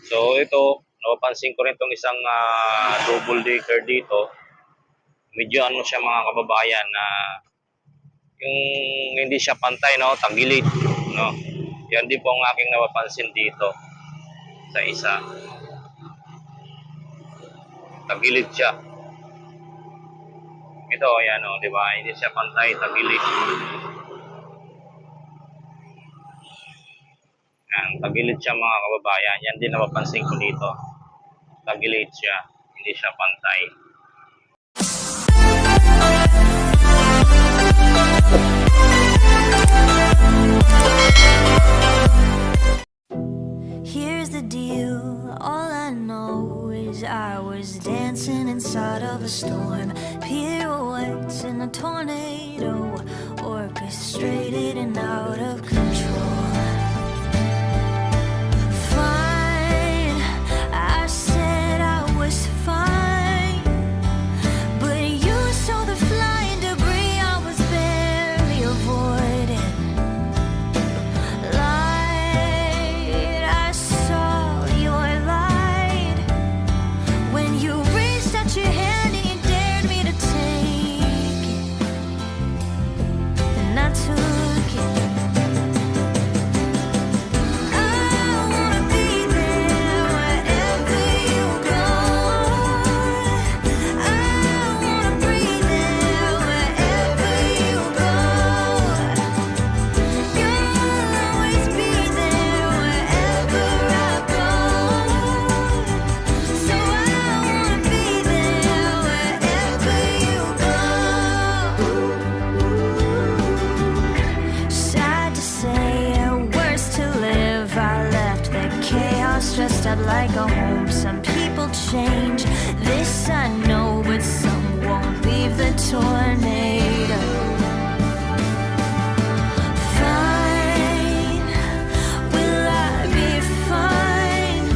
So ito, napapansin ko rin itong isang double decker dito. Medyo ano siya mga kababayan na yung hindi siya pantay, no, tagilid, no. Yan din po ang aking napapansin dito sa isa. Tagilid siya. Ito, ayan, no, di ba? Hindi siya pantay, tagilid. Yan, tagilid siya mga kababayan. Yan din napapansin ko dito. Tagilid siya, hindi siya pantay. Here's the deal, all I know is I was dancing inside of a storm, pirouettes in a tornado, orchestrated and out of control. Fine, I said I was fine, but you saw the flying debris I was barely avoiding. Light, I saw your light when you reached out your hand and you dared me to take it, and I took it. Dressed up like a home. Some people change, this I know, but some won't leave the tornado. Fine, will I be fine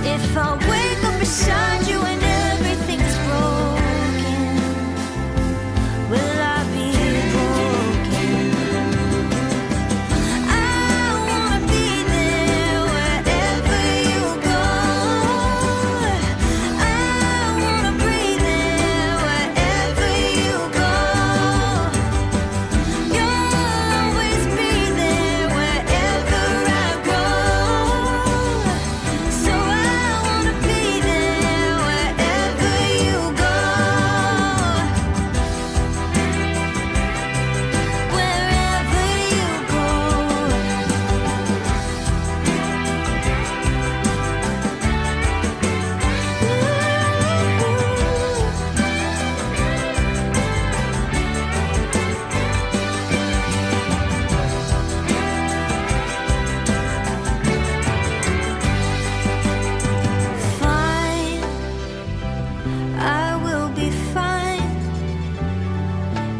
if I wake up beside you and everything's broken? Will I be broken?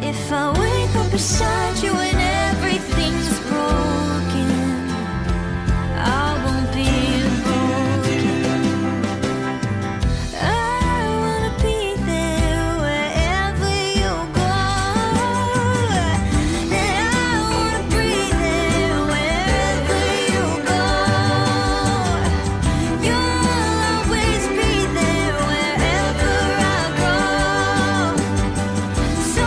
If I wake up beside you and everything's broken, I won't be broken. I wanna be there wherever you go, and I wanna breathe there wherever you go. You'll always be there wherever I go. So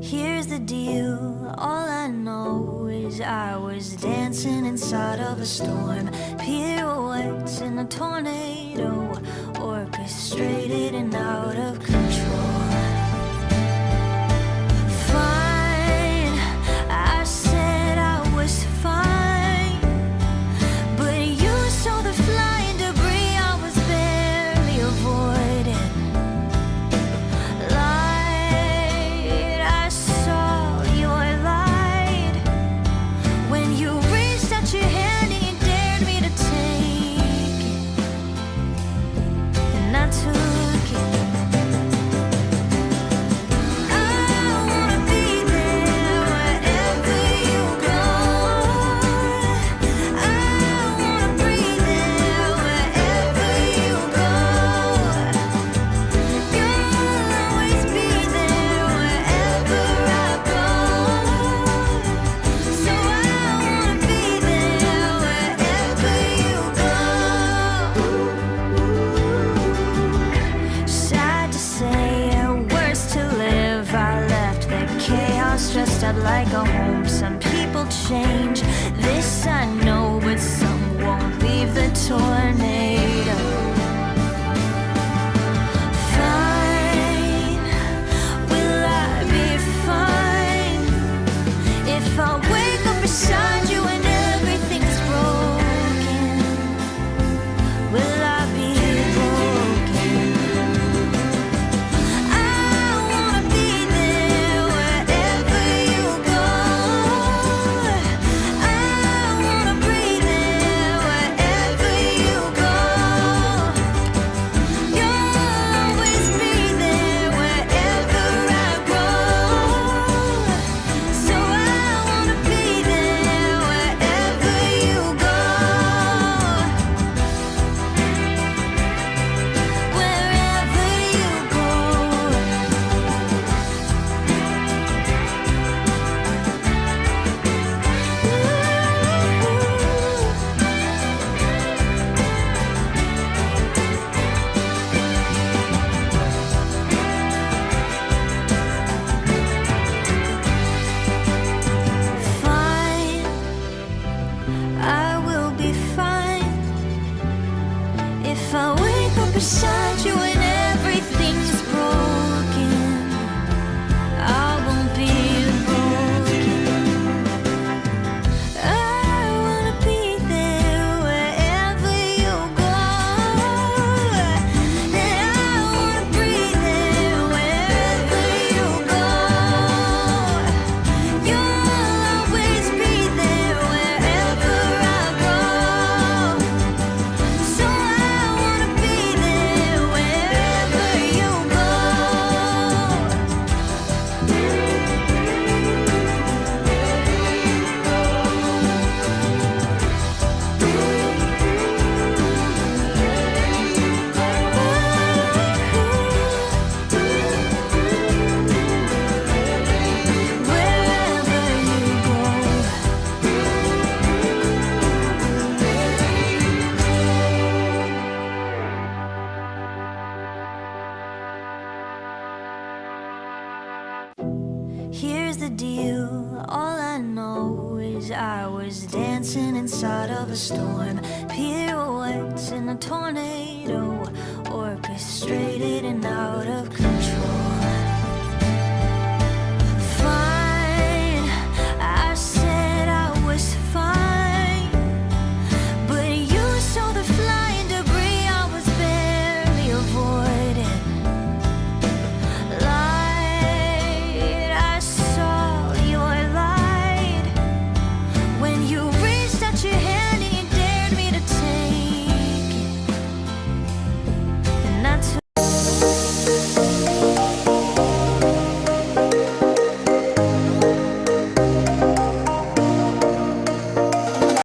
here's the deal, all I know is I was dancing inside of a storm, pirouettes in a tornado, orchestrated and out of control. Fine, I said I was fine, but you saw the flying debris I was barely avoiding. Light, I saw your stressed out like a home. Some people change, this I know, but some won't leave the tornado. Fine, will I be fine if I wake up beside you and everything is broken? Will I be broken? I wanna be there wherever you go. I wanna breathe there wherever you go. You'll always be there wherever I go. So I wanna be there wherever you go. Wherever you go. Fine, I will be fine if I wake up beside you and everything's broken. I won't be broken. I wanna be there wherever you go. And I wanna breathe there wherever you go. You'll always be there wherever I go. So I wanna be there wherever you go. Wherever you go. Here's the deal, all I know is I was dancing inside of a storm. Pirouettes in a tornado, orchestrated and out of control.